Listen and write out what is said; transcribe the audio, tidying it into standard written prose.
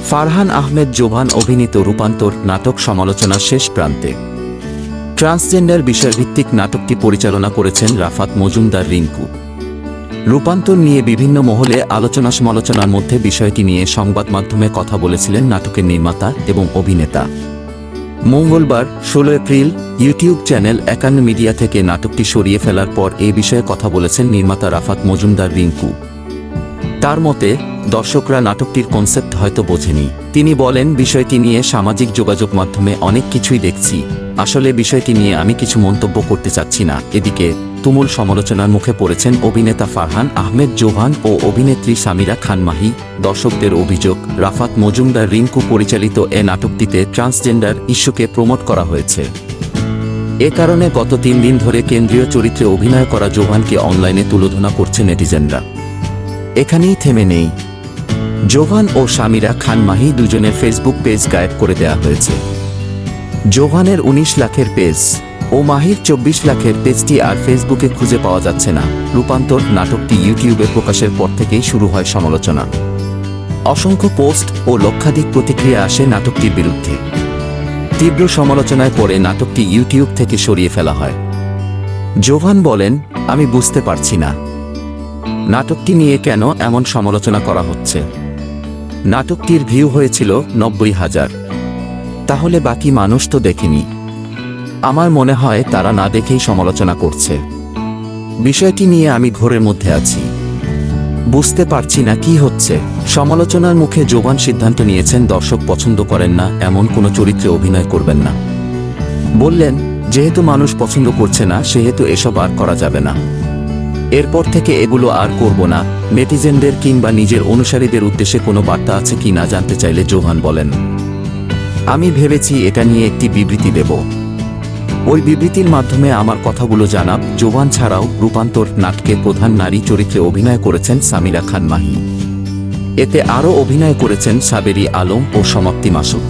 ফারহান আহমেদ জোভান অভিনীত রূপান্তর নাটক সমালোচনার শেষ প্রান্তে। ট্রান্সজেন্ডার বিষয়ভিত্তিক নাটকটি পরিচালনা করেছেন রাফাত মজুমদার রিংকু। রূপান্তর নিয়ে বিভিন্ন মহলে আলোচনা সমালোচনার মধ্যে বিষয়টি নিয়ে সংবাদ মাধ্যমে কথা বলেছিলেন নাটকের নির্মাতা এবং অভিনেতা। মঙ্গলবার 16 এপ্রিল ইউটিউব চ্যানেল 51 মিডিয়া থেকে নাটকটি সরিয়ে ফেলার পর এ বিষয়ে কথা বলেছেন নির্মাতা রাফাত মজুমদার রিংকু। তার মতে, দর্শকরা নাটকটির কনসেপ্ট হয়তো বোঝেনি। তিনি বলেন, বিষয়টি নিয়ে সামাজিক যোগাযোগ মাধ্যমে অনেক কিছুই দেখছি, আসলে বিষয়টি নিয়ে আমি কিছু মন্তব্য করতে চাচ্ছি না। এদিকে তুমুল সমালোচনার মুখে পড়েছেন অভিনেতা ফারহান আহমেদ জোভান ও অভিনেত্রী সামিরা খান মাহি। দর্শকদের অভিযোগ, রাফাত মজুমদার রিংকু পরিচালিত এ নাটকটিতে ট্রান্সজেন্ডার ইস্যুকে প্রমোট করা হয়েছে। এ কারণে গত 3 দিন ধরে কেন্দ্রীয় চরিত্রে অভিনয় করা জোভানকে অনলাইনে তুলোধনা করছে নেটিজেনরা। এখানেই থেমে নেই। জোভান ও সামিরা খান মাহি দুজনের ফেসবুক পেজ গায়েব করে দেয়া হয়েছে। জোভানের 19 লাখের পেজ ও মাহির 24 লাখের পেজটি আর ফেসবুকে খুঁজে পাওয়া যাচ্ছে না। রূপান্তর নাটকটি ইউটিউবে প্রকাশের পর থেকেই শুরু হয় সমালোচনা। অসংখ্য পোস্ট ও লক্ষাধিক প্রতিক্রিয়া আসে নাটকটির বিরুদ্ধে। তীব্র সমালোচনায় পড়ে নাটকটি ইউটিউব থেকে সরিয়ে ফেলা হয়। জোভান বলেন, আমি বুঝতে পারছি না নাটকটি নিয়ে কেন এমন সমালোচনা করা হচ্ছে। নাটকটির ভিউ হয়েছিল 90,000, তাহলে বাকি মানুষ তো দেখেনি। আমার মনে হয় তারা না দেখেই সমালোচনা করছে। বিষয়টি নিয়ে আমি ঘোরের মধ্যে আছি, বুঝতে পারছি না কি হচ্ছে। সমালোচনার মুখে জোভান সিদ্ধান্ত নিয়েছেন দর্শক পছন্দ করেন না এমন কোনো চরিত্রে অভিনয় করবেন না। বললেন, যেহেতু মানুষ পছন্দ করছে না সেহেতু এসব আর করা যাবে না। এরপর থেকে এগুলো আর করব না। নেটিজেনদের কিংবা নিজের অনুসারীদের উদ্দেশ্যে কোনো বার্তা আছে কি না জানতে চাইলে জোভান বলেন, আমি ভেবেছি এটা নিয়ে একটি বিবৃতি দেব। ওই বিবৃতির মাধ্যমে আমার কথাগুলো জানাব। জোভান ছাড়াও রূপান্তর নাটকে প্রধান নারী চরিত্রে অভিনয় করেছেন সামিরা খান মাহি। এতে আরও অভিনয় করেছেন সাবেরি আলম ও সমাপ্তি মাসুদ।